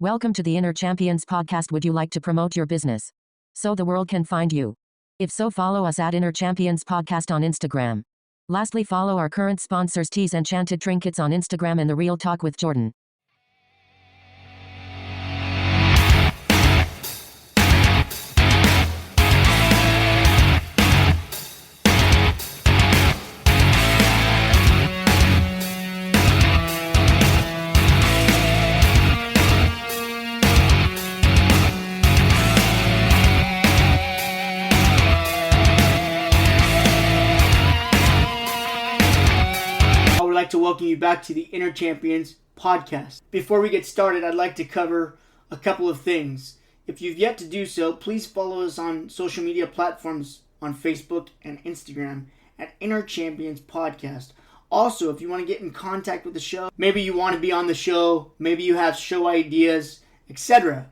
Welcome to the Inner Champions podcast. Would you like to promote your business so the world can find you? If so, follow us at Inner Champions Podcast on Instagram. Lastly, follow our current sponsors Tissot Enchanted Trinkets on Instagram and The Real Talk with Jordyn. To welcome you back to the Inner Champions podcast. Before we get started, I'd like to cover a couple of things. If you've yet to do so, please follow us on social media platforms on Facebook and Instagram at Inner Champions Podcast. Also, if you want to get in contact with the show, maybe you want to be on the show, maybe you have show ideas, etc.,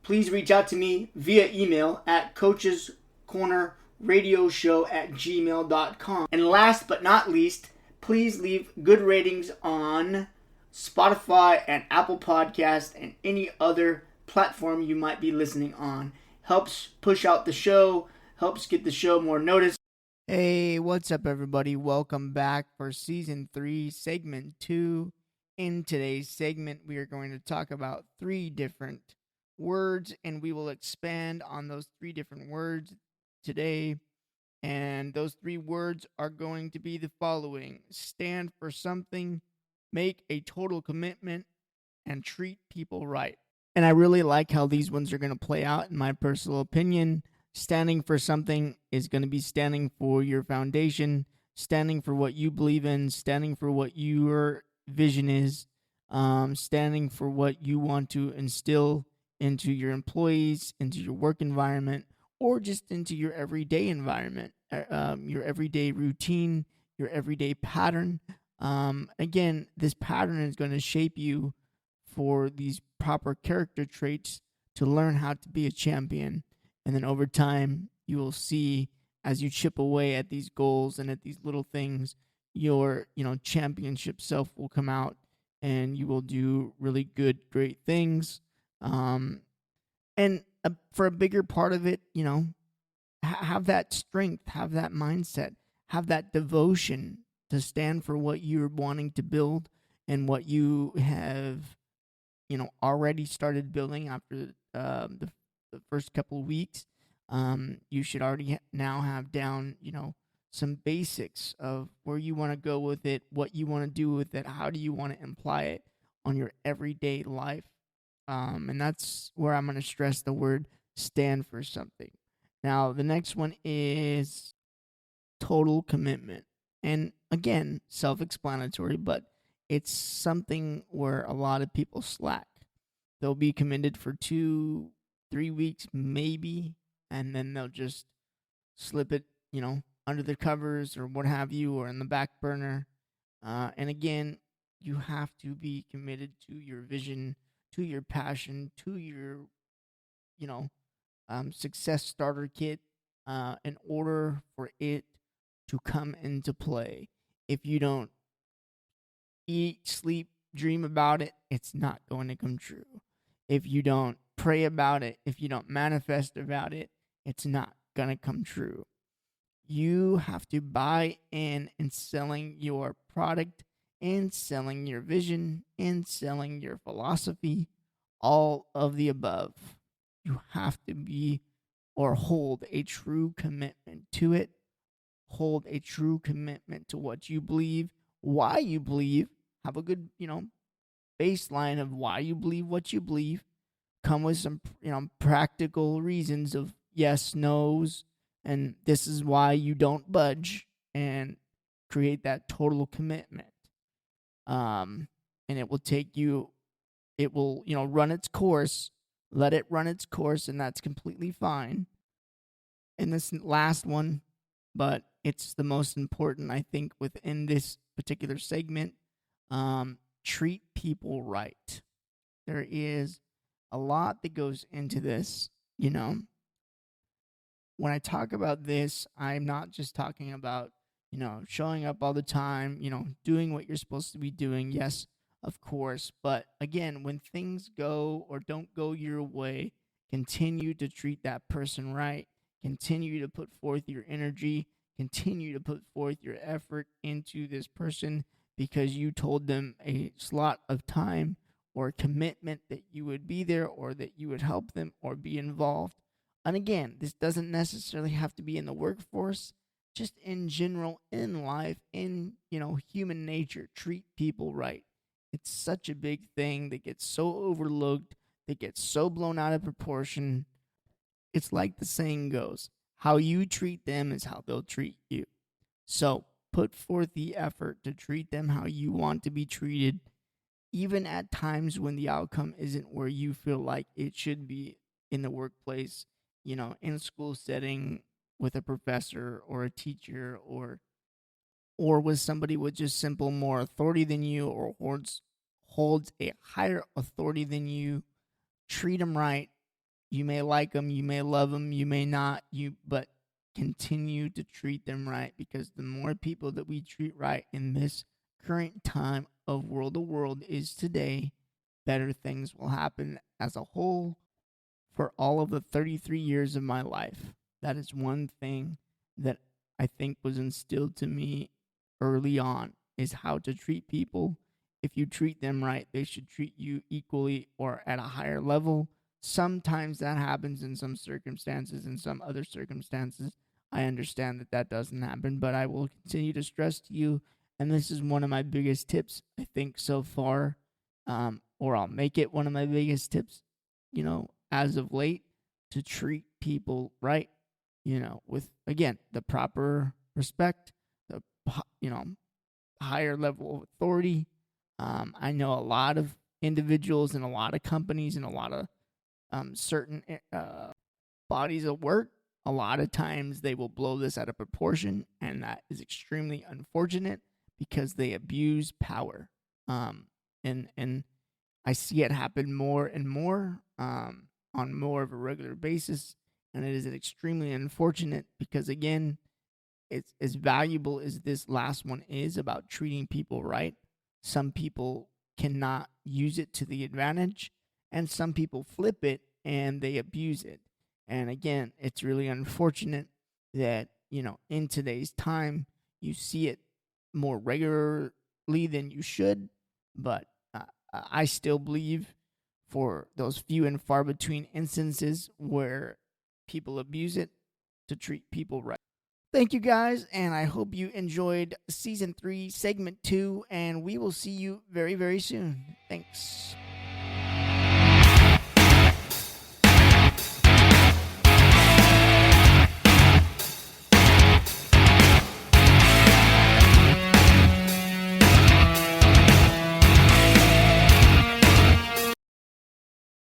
please reach out to me via email at coachescornerradioshow@gmail.com. And last but not least, please leave good ratings on Spotify and Apple Podcasts and any other platform you might be listening on. Helps push out the show, helps get the show more noticed. Hey, what's up everybody? Welcome back for Season 3, Segment 2. In today's segment, we are going to talk about 3 different words, and we will expand on those 3 different words today. And those 3 words are going to be the following: stand for something, make a total commitment, and treat people right. And I really like how these ones are going to play out in my personal opinion. Standing for something is going to be standing for your foundation, standing for what you believe in, standing for what your vision is, standing for what you want to instill into your employees, into your work environment, or just into your everyday environment, your everyday routine, your everyday pattern. Again, this pattern is going to shape you for these proper character traits to learn how to be a champion. And then over time, you will see, as you chip away at these goals and at these little things, your championship self will come out, and you will do really good, great things. And for a bigger part of it, have that strength, have that mindset, have that devotion to stand for what you're wanting to build and what you have, already started building after the first couple of weeks. You should already now have down, some basics of where you want to go with it, what you want to do with it, how do you want to imply it on your everyday life. And that's where I'm going to stress the word stand for something. Now, the next one is total commitment. And again, self-explanatory, but it's something where a lot of people slack. They'll be committed for 2-3 weeks, maybe, and then they'll just slip it, under the covers or what have you, or in the back burner. And again, you have to be committed to your vision, to your passion, to your, success starter kit, in order for it to come into play. If you don't eat, sleep, dream about it, it's not going to come true. If you don't pray about it, if you don't manifest about it, it's not going to come true. You have to buy in selling your product, and selling your vision, and selling your philosophy, all of the above. You have to be or hold a true commitment to it. Hold a true commitment to what you believe, why you believe. Have a good, baseline of why you believe what you believe. Come with some, practical reasons of yes, no's, and this is why you don't budge, and create that total commitment. And it will run its course. Let it run its course, and that's completely fine. And this last one, but it's the most important, I think, within this particular segment, treat people right. There is a lot that goes into this, When I talk about this, I'm not just talking about, showing up all the time, doing what you're supposed to be doing. Yes, of course. But again, when things go or don't go your way, continue to treat that person right. Continue to put forth your energy. Continue to put forth your effort into this person because you told them a slot of time or commitment that you would be there or that you would help them or be involved. And again, this doesn't necessarily have to be in the workforce, just in general, in life, in, human nature. Treat people right. It's such a big thing that gets so overlooked, that gets so blown out of proportion. It's like the saying goes, how you treat them is how they'll treat you. So put forth the effort to treat them how you want to be treated, even at times when the outcome isn't where you feel like it should be in the workplace, in a school setting with a professor or a teacher or with somebody with just simple more authority than you or holds a higher authority than you. Treat them right. You may like them, you may love them, you may not, but continue to treat them right, because the more people that we treat right in this current time of world the world is today, better things will happen as a whole. For all of the 33 years of my life, that is one thing that I think was instilled to me early on, is how to treat people. If you treat them right, they should treat you equally or at a higher level. Sometimes that happens in some circumstances. In some other circumstances, I understand that doesn't happen, but I will continue to stress to you, and this is one of my biggest tips, I think, so far, or I'll make it one of my biggest tips, as of late, to treat people right, with, again, the proper respect, the, higher level of authority. I know a lot of individuals and a lot of companies and a lot of certain bodies of work. A lot of times they will blow this out of proportion, and that is extremely unfortunate because they abuse power. And I see it happen more and more on more of a regular basis, and it is extremely unfortunate because, again, it's as valuable as this last one is about treating people right. Some people cannot use it to the advantage, and some people flip it and they abuse it. And again, it's really unfortunate that, in today's time, you see it more regularly than you should. But I still believe for those few and far between instances where people abuse it, to treat people right. Thank you guys, and I hope you enjoyed Season 3, Segment 2, and we will see you very, very soon. Thanks.